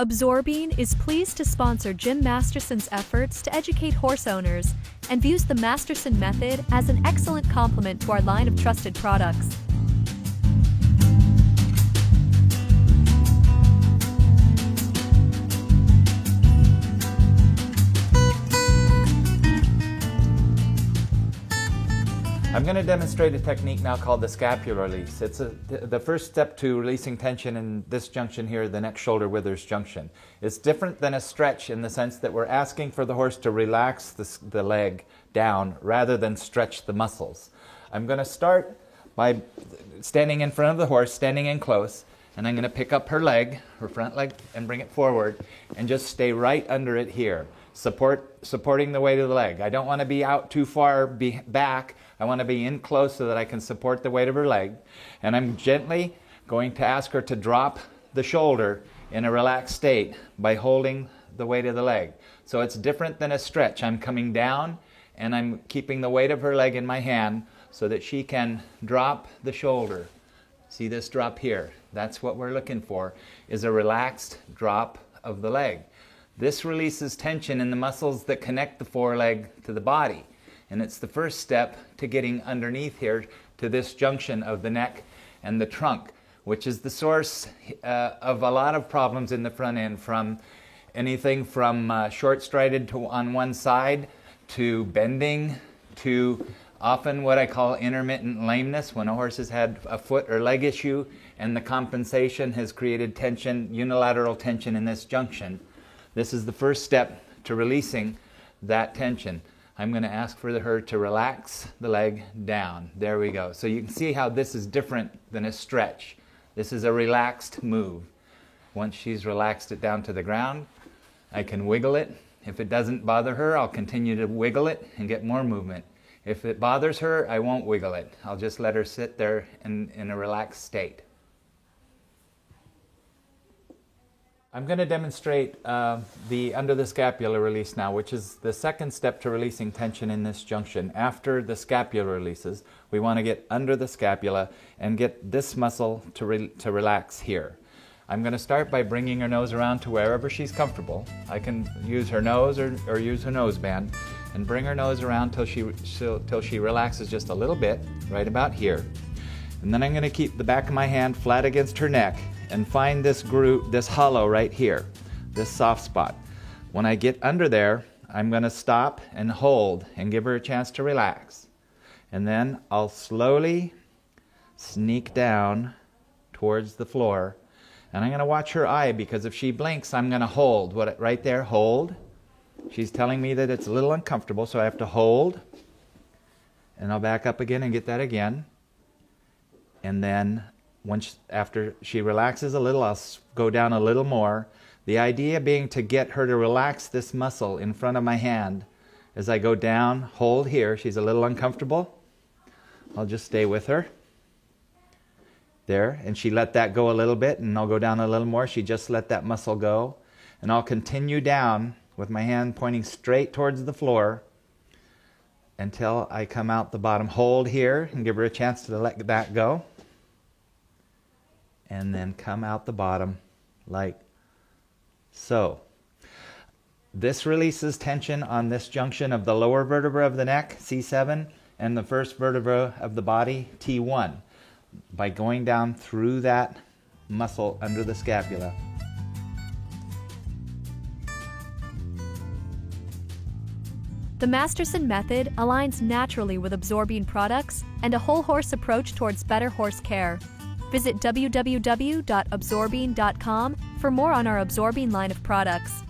Absorbine is pleased to sponsor Jim Masterson's efforts to educate horse owners and views the Masterson method as an excellent complement to our line of trusted products. I'm going to demonstrate a technique now called the scapular release. It's the first step to releasing tension in this junction here, the neck shoulder withers junction. It's different than a stretch in the sense that we're asking for the horse to relax the leg down rather than stretch the muscles. I'm going to start by standing in front of the horse, standing in close, and I'm going to pick up her leg, her front leg, and bring it forward and just stay right under it here, supporting the weight of the leg. I don't want to be out too far back. I want to be in close so that I can support the weight of her leg. And I'm gently going to ask her to drop the shoulder in a relaxed state by holding the weight of the leg. So it's different than a stretch. I'm coming down and I'm keeping the weight of her leg in my hand so that she can drop the shoulder. See this drop here? That's what we're looking for, is a relaxed drop of the leg. This releases tension in the muscles that connect the foreleg to the body. And it's the first step to getting underneath here to this junction of the neck and the trunk, which is the source of a lot of problems in the front end, from anything from short-strided on one side to bending to often what I call intermittent lameness, when a horse has had a foot or leg issue and the compensation has created tension, unilateral tension in this junction. This is the first step to releasing that tension. I'm going to ask for her to relax the leg down. There we go. So you can see how this is different than a stretch. This is a relaxed move. Once she's relaxed it down to the ground, I can wiggle it. If it doesn't bother her, I'll continue to wiggle it and get more movement. If it bothers her, I won't wiggle it. I'll just let her sit there in a relaxed state. I'm going to demonstrate the under the scapula release now, which is the second step to releasing tension in this junction. After the scapula releases, we want to get under the scapula and get this muscle to relax here. I'm going to start by bringing her nose around to wherever she's comfortable. I can use her nose or use her nose band and bring her nose around till she relaxes just a little bit, right about here. And then I'm going to keep the back of my hand flat against her neck and find this groove, this hollow right here, this soft spot. When I get under there, I'm going to stop and hold and give her a chance to relax. And then I'll slowly sneak down towards the floor. And I'm going to watch her eye, because if she blinks, I'm going to hold. Right there, hold. She's telling me that it's a little uncomfortable, so I have to hold. And I'll back up again and get that again. And then after she relaxes a little, I'll go down a little more. The idea being to get her to relax this muscle in front of my hand. As I go down, hold here. She's a little uncomfortable. I'll just stay with her. There, and she let that go a little bit, and I'll go down a little more. She just let that muscle go. And I'll continue down with my hand pointing straight towards the floor until I come out the bottom. Hold here and give her a chance to let that go. And then come out the bottom like so. This releases tension on this junction of the lower vertebra of the neck, C7, and the first vertebra of the body, T1, by going down through that muscle under the scapula. The Masterson method aligns naturally with Absorbine products and a whole horse approach towards better horse care. Visit www.absorbine.com for more on our Absorbine line of products.